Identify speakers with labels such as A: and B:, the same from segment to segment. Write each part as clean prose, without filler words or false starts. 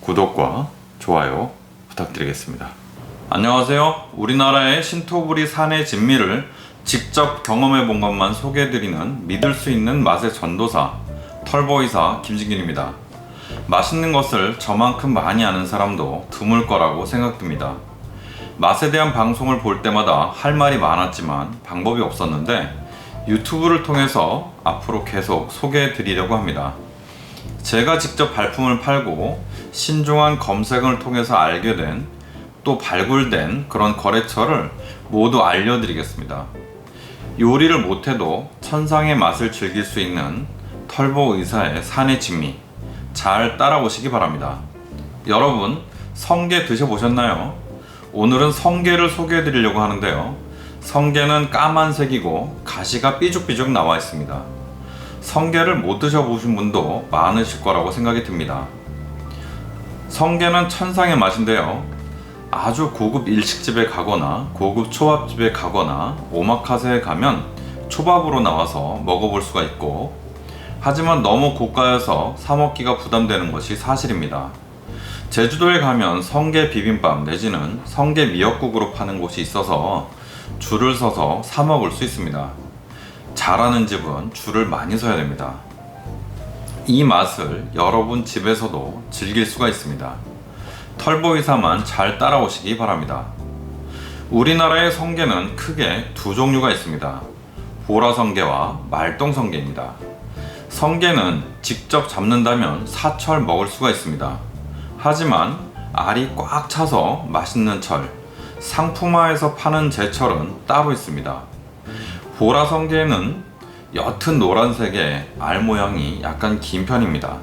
A: 구독과 좋아요 부탁드리겠습니다. 안녕하세요. 우리나라의 신토부리 산의 진미를 직접 경험해 본 것만 소개해드리는 믿을 수 있는 맛의 전도사 털보이사 김진길입니다. 맛있는 것을 저만큼 많이 아는 사람도 드물 거라고 생각됩니다. 맛에 대한 방송을 볼 때마다 할 말이 많았지만 방법이 없었는데 유튜브를 통해서 앞으로 계속 소개해 드리려고 합니다. 제가 직접 발품을 팔고 신중한 검색을 통해서 알게 된 또 발굴된 그런 거래처를 모두 알려드리겠습니다. 요리를 못해도 천상의 맛을 즐길 수 있는 털보 의사의 산의 진미 잘 따라오시기 바랍니다. 여러분 성게 드셔보셨나요? 오늘은 성게를 소개해 드리려고 하는데요. 성게는 까만색이고 가시가 삐죽삐죽 나와 있습니다. 성게를 못 드셔보신 분도 많으실 거라고 생각이 듭니다. 성게는 천상의 맛인데요. 아주 고급 일식집에 가거나 고급 초밥집에 가거나 오마카세에 가면 초밥으로 나와서 먹어볼 수가 있고, 하지만 너무 고가여서 사 먹기가 부담되는 것이 사실입니다. 제주도에 가면 성게 비빔밥 내지는 성게 미역국으로 파는 곳이 있어서 줄을 서서 사 먹을 수 있습니다. 잘하는 집은 줄을 많이 서야 됩니다. 이 맛을 여러분 집에서도 즐길 수가 있습니다. 털보이사만 잘 따라오시기 바랍니다. 우리나라의 성게는 크게 두 종류가 있습니다. 보라성게와 말똥성게입니다. 성게는 직접 잡는다면 사철 먹을 수가 있습니다. 하지만 알이 꽉 차서 맛있는 철, 상품화해서 파는 제철은 따로 있습니다. 보라성게는 옅은 노란색의 알 모양이 약간 긴 편입니다.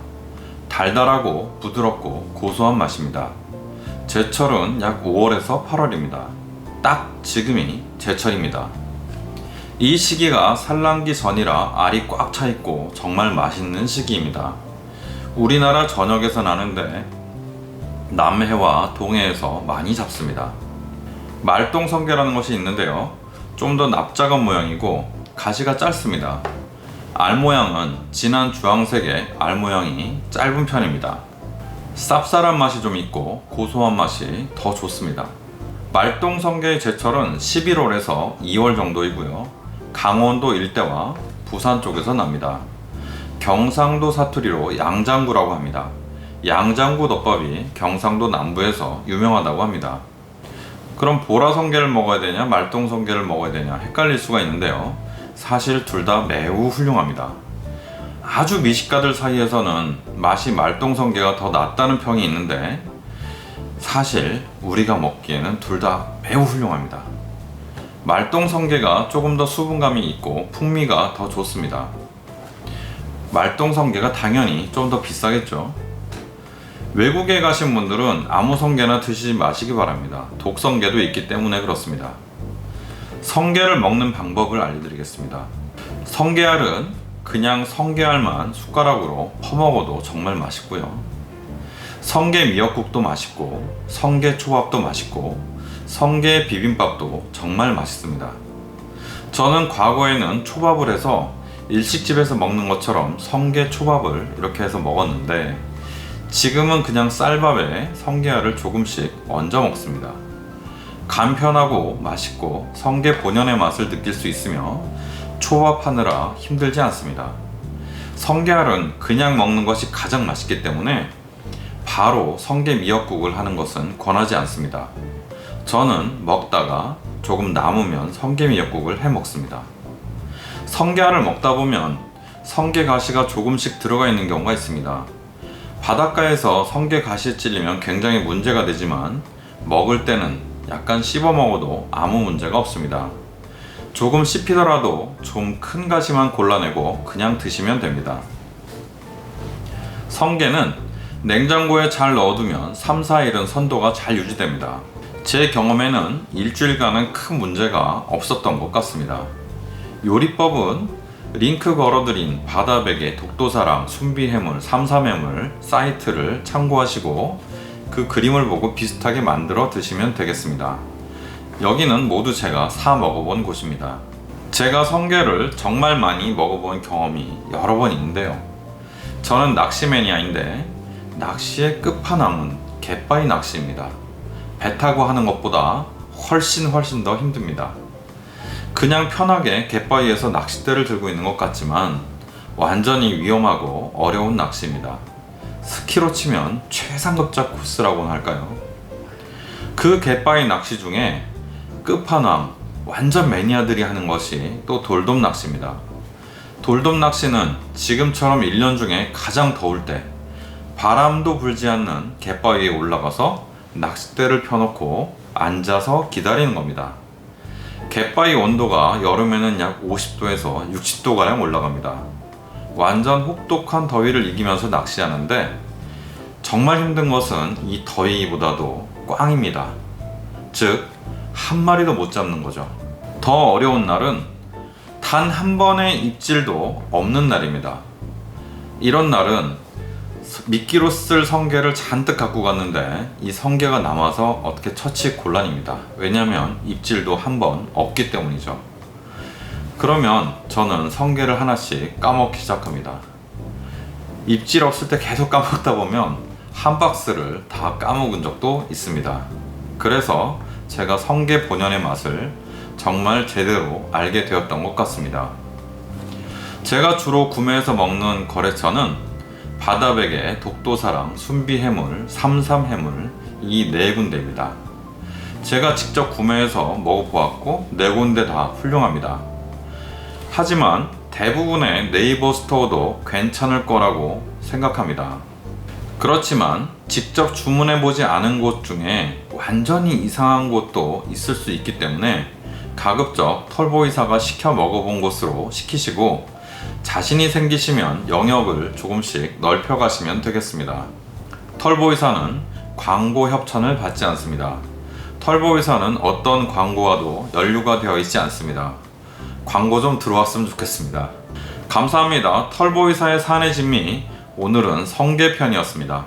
A: 달달하고 부드럽고 고소한 맛입니다. 제철은 약 5월에서 8월입니다. 딱 지금이 제철입니다. 이 시기가 산란기 전이라 알이 꽉 차 있고 정말 맛있는 시기입니다. 우리나라 전역에서 나는데 남해와 동해에서 많이 잡습니다. 말똥성게라는 것이 있는데요. 좀 더 납작한 모양이고 가시가 짧습니다. 알 모양은 진한 주황색의 알 모양이 짧은 편입니다. 쌉쌀한 맛이 좀 있고 고소한 맛이 더 좋습니다. 말똥성게의 제철은 11월에서 2월 정도이고요. 강원도 일대와 부산 쪽에서 납니다. 경상도 사투리로 양장구라고 합니다. 양장구 덮밥이 경상도 남부에서 유명하다고 합니다. 그럼 보라성게를 먹어야 되냐 말똥성게를 먹어야 되냐 헷갈릴 수가 있는데요. 사실 둘 다 매우 훌륭합니다. 아주 미식가들 사이에서는 맛이 말똥성게가 더 낫다는 평이 있는데 사실 우리가 먹기에는 둘 다 매우 훌륭합니다. 말똥성게가 조금 더 수분감이 있고 풍미가 더 좋습니다. 말똥성게가 당연히 좀 더 비싸겠죠. 외국에 가신 분들은 아무 성게나 드시지 마시기 바랍니다. 독성게도 있기 때문에 그렇습니다. 성게를 먹는 방법을 알려드리겠습니다. 성게알은 그냥 성게알만 숟가락으로 퍼먹어도 정말 맛있고요. 성게 미역국도 맛있고 성게 초밥도 맛있고 성게 비빔밥도 정말 맛있습니다. 저는 과거에는 초밥을 해서 일식집에서 먹는 것처럼 성게 초밥을 이렇게 해서 먹었는데 지금은 그냥 쌀밥에 성게알을 조금씩 얹어 먹습니다. 간편하고 맛있고 성게 본연의 맛을 느낄 수 있으며 초밥하느라 힘들지 않습니다. 성게알은 그냥 먹는 것이 가장 맛있기 때문에 바로 성게 미역국을 하는 것은 권하지 않습니다. 저는 먹다가 조금 남으면 성게 미역국을 해 먹습니다. 성게알을 먹다 보면 성게 가시가 조금씩 들어가 있는 경우가 있습니다. 바닷가에서 성게 가시에 찔리면 굉장히 문제가 되지만 먹을 때는 약간 씹어 먹어도 아무 문제가 없습니다. 조금 씹히더라도 좀 큰 가시만 골라내고 그냥 드시면 됩니다. 성게는 냉장고에 잘 넣어두면 3, 4일은 선도가 잘 유지됩니다. 제 경험에는 일주일간은 큰 문제가 없었던 것 같습니다. 요리법은 링크 걸어드린 바다베개 독도사랑 순비해물 삼삼해물 사이트를 참고하시고 그 그림을 보고 비슷하게 만들어 드시면 되겠습니다. 여기는 모두 제가 사 먹어본 곳입니다. 제가 성게를 정말 많이 먹어본 경험이 여러 번 있는데요. 저는 낚시 매니아인데 낚시의 끝판왕은 갯바위 낚시입니다. 배 타고 하는 것보다 훨씬 더 힘듭니다. 그냥 편하게 갯바위에서 낚싯대를 들고 있는 것 같지만 완전히 위험하고 어려운 낚시입니다. 스키로 치면 최상급작 코스라고는 할까요? 그 갯바위 낚시 중에 끝판왕, 완전 매니아들이 하는 것이 또 돌돔 낚시입니다. 돌돔 낚시는 지금처럼 1년 중에 가장 더울 때 바람도 불지 않는 갯바위에 올라가서 낚싯대를 펴놓고 앉아서 기다리는 겁니다. 갯바위 온도가 여름에는 약 50도에서 60도가량 올라갑니다. 완전 혹독한 더위를 이기면서 낚시하는데 정말 힘든 것은 이 더위보다도 꽝입니다. 즉, 한 마리도 못 잡는 거죠. 더 어려운 날은 단 한 번의 입질도 없는 날입니다. 이런 날은 미끼로 쓸 성게를 잔뜩 갖고 갔는데 이 성게가 남아서 어떻게 처치 곤란입니다. 왜냐면 입질도 한 번 없기 때문이죠. 그러면 저는 성게를 하나씩 까먹기 시작합니다. 입질 없을 때 계속 까먹다 보면 한 박스를 다 까먹은 적도 있습니다. 그래서 제가 성게 본연의 맛을 정말 제대로 알게 되었던 것 같습니다. 제가 주로 구매해서 먹는 거래처는 바다베개, 독도사랑, 순비해물, 삼삼해물 이 네 군데입니다. 제가 직접 구매해서 먹어보았고 네 군데 다 훌륭합니다. 하지만 대부분의 네이버 스토어도 괜찮을 거라고 생각합니다. 그렇지만 직접 주문해보지 않은 곳 중에 완전히 이상한 곳도 있을 수 있기 때문에 가급적 털보이사가 시켜 먹어본 곳으로 시키시고 자신이 생기시면 영역을 조금씩 넓혀가시면 되겠습니다. 털보이사는 광고 협찬을 받지 않습니다. 털보이사는 어떤 광고와도 연루가 되어 있지 않습니다. 광고 좀 들어왔으면 좋겠습니다. 감사합니다. 털보이사의 사내 진미, 오늘은 성게편이었습니다.